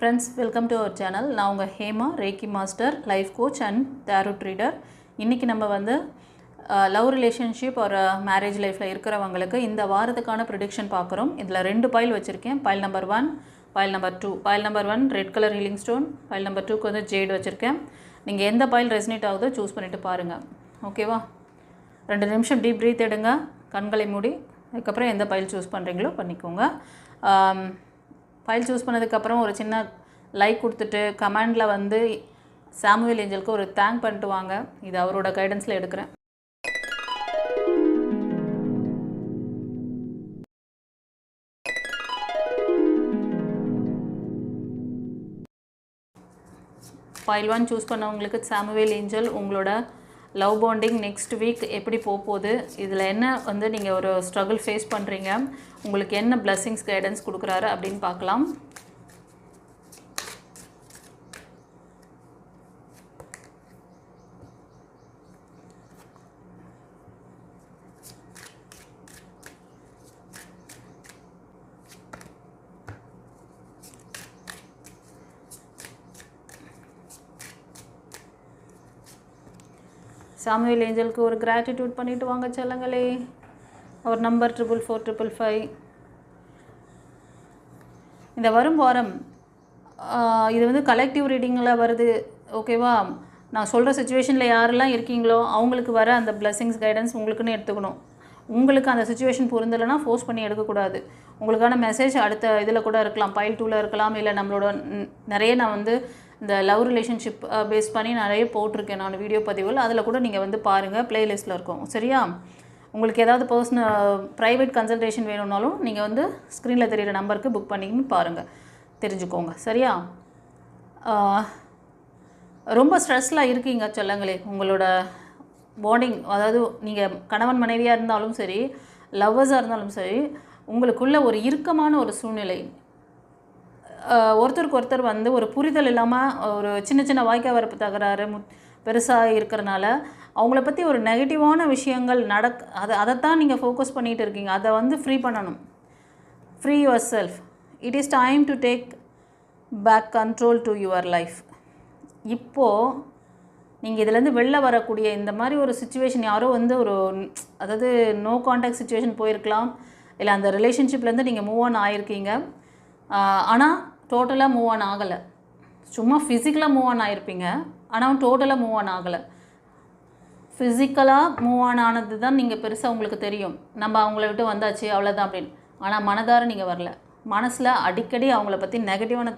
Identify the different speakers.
Speaker 1: Friends, welcome to our channel. நான் உங்கள் Hema, reiki master, life coach and tarot reader. இன்றைக்கி நம்ம வந்து லவ் ரிலேஷன்ஷிப் ஒரு மேரேஜ் லைஃப்பில் இருக்கிறவங்களுக்கு இந்த வாரத்துக்கான ப்ரிடிக்ஷன் பார்க்குறோம். இதில் 2 பைல் வச்சுருக்கேன். File number 1, file number 2. File number 1 red colour healing stone, file number 2க்கு வந்து ஜேட் வச்சுருக்கேன். நீங்கள் எந்த பைல் ரெசனேட் ஆகுதோ சூஸ் பண்ணிவிட்டு பாருங்கள். ஓகேவா? 2 நிமிஷம் டீப் ப்ரீத் எடுங்க, கண்களை மூடி. அதுக்கப்புறம் எந்த பைல் சூஸ் பண்ணுறீங்களோ பண்ணிக்கோங்க. ஃபைல் சூஸ் பண்ணதுக்கப்புறம் ஒரு சின்ன லைக் கொடுத்துட்டு கமெண்டில் வந்து சாமுவேல் ஏஞ்சலுக்கு ஒரு தேங்க் பண்ணிட்டு வாங்க. இது அவரோட கைடன்ஸில் எடுக்கிறேன். ஃபைல் 1 சூஸ் பண்ணவங்களுக்கு சாமுவேல் ஏஞ்சல் உங்களோட லவ் பாண்டிங் நெக்ஸ்ட் வீக் எப்படி போகுது, இதில் என்ன வந்து நீங்கள் ஒரு ஸ்ட்ரகிள் ஃபேஸ் பண்ணுறீங்க, உங்களுக்கு என்ன பிளெஸ்ஸிங்ஸ் கைடன்ஸ் கொடுக்குறாரு அப்படின்னு பார்க்கலாம். சாமுவேல் ஏஞ்சலுக்கு ஒரு கிராட்டிடியூட் பண்ணிவிட்டு வாங்க செல்லங்களே. அவர் நம்பர் 44455. இந்த வரும் வாரம் இது வந்து கலெக்டிவ் ரீடிங்கில் வருது. ஓகேவா? நான் சொல்கிற சுச்சுவேஷனில் யாரெல்லாம் இருக்கீங்களோ அவங்களுக்கு வர அந்த பிளெஸ்ஸிங்ஸ் கைடன்ஸ் உங்களுக்குன்னு எடுத்துக்கணும். உங்களுக்கு அந்த சுச்சுவேஷன் பொருந்தலைன்னா ஃபோர்ஸ் பண்ணி எடுக்கக்கூடாது. உங்களுக்கான மெசேஜ் அடுத்த இதில் கூட இருக்கலாம், பைல் 2ல் இருக்கலாம். இல்லை நம்மளோட நிறைய நான் வந்து இந்த லவ் ரிலேஷன்ஷிப் பேஸ் பண்ணி நிறைய போட்டிருக்கேன் நான் வீடியோ பதிவுகள். அதில் கூட நீங்கள் வந்து பாருங்கள், ப்ளேலிஸ்ட்டில் இருக்கும். சரியா? உங்களுக்கு ஏதாவது ப்ரைவேட் கன்சல்டேஷன் வேணும்னாலும் நீங்கள் வந்து ஸ்க்ரீனில் தெரிகிற நம்பருக்கு புக் பண்ணின்னு பாருங்கள், தெரிஞ்சுக்கோங்க. சரியா? ரொம்ப ஸ்ட்ரெஸ்ஸில் இருக்கீங்க சொல்லுங்களே. உங்களோட பாண்டிங், அதாவது நீங்கள் கணவன் மனைவியாக இருந்தாலும் சரி, லவ்வர்ஸாக இருந்தாலும் சரி, உங்களுக்குள்ள ஒரு இறுக்கமான ஒரு சூழ்நிலை, ஒருத்தருக்கு ஒருத்தர் வந்து ஒரு புரிதல் இல்லாமல் ஒரு சின்ன சின்ன வாய்க்கா வரப்பு தகராறு பெருசாக இருக்கிறனால அவங்கள பற்றி ஒரு நெகட்டிவான விஷயங்கள் அதைத்தான் நீங்கள் ஃபோக்கஸ் பண்ணிகிட்டு இருக்கீங்க. அதை வந்து ஃப்ரீ பண்ணணும். Free yourself. It is time to take back control to your life. இப்போது நீங்கள் இதுலேருந்து வெளில வரக்கூடிய இந்த மாதிரி ஒரு சுச்சுவேஷன், யாரோ வந்து ஒரு அதாவது நோ கான்டாக்ட் சுச்சுவேஷன் போயிருக்கலாம், இல்லை அந்த ரிலேஷன்ஷிப்லேருந்து நீங்கள் மூவ் ஆன் ஆகிருக்கீங்க. ஆனால் டோட்டலாக மூவ் ஆன் ஆகலை. சும்மா ஃபிசிக்கலாக மூவ் ஆன் ஆகிருப்பீங்க, ஆனால் டோட்டலாக மூவ் ஆன் ஆகலை. ஃபிசிக்கலாக மூவ் ஆன் ஆனது தான் நீங்கள் பெருசாக உங்களுக்கு தெரியும், நம்ம அவங்கள விட்டு வந்தாச்சு அவ்வளோதான் அப்படின்னு. ஆனால் மனதார நீங்கள் வரல. மனசில் அடிக்கடி அவங்கள பற்றி நெகட்டிவான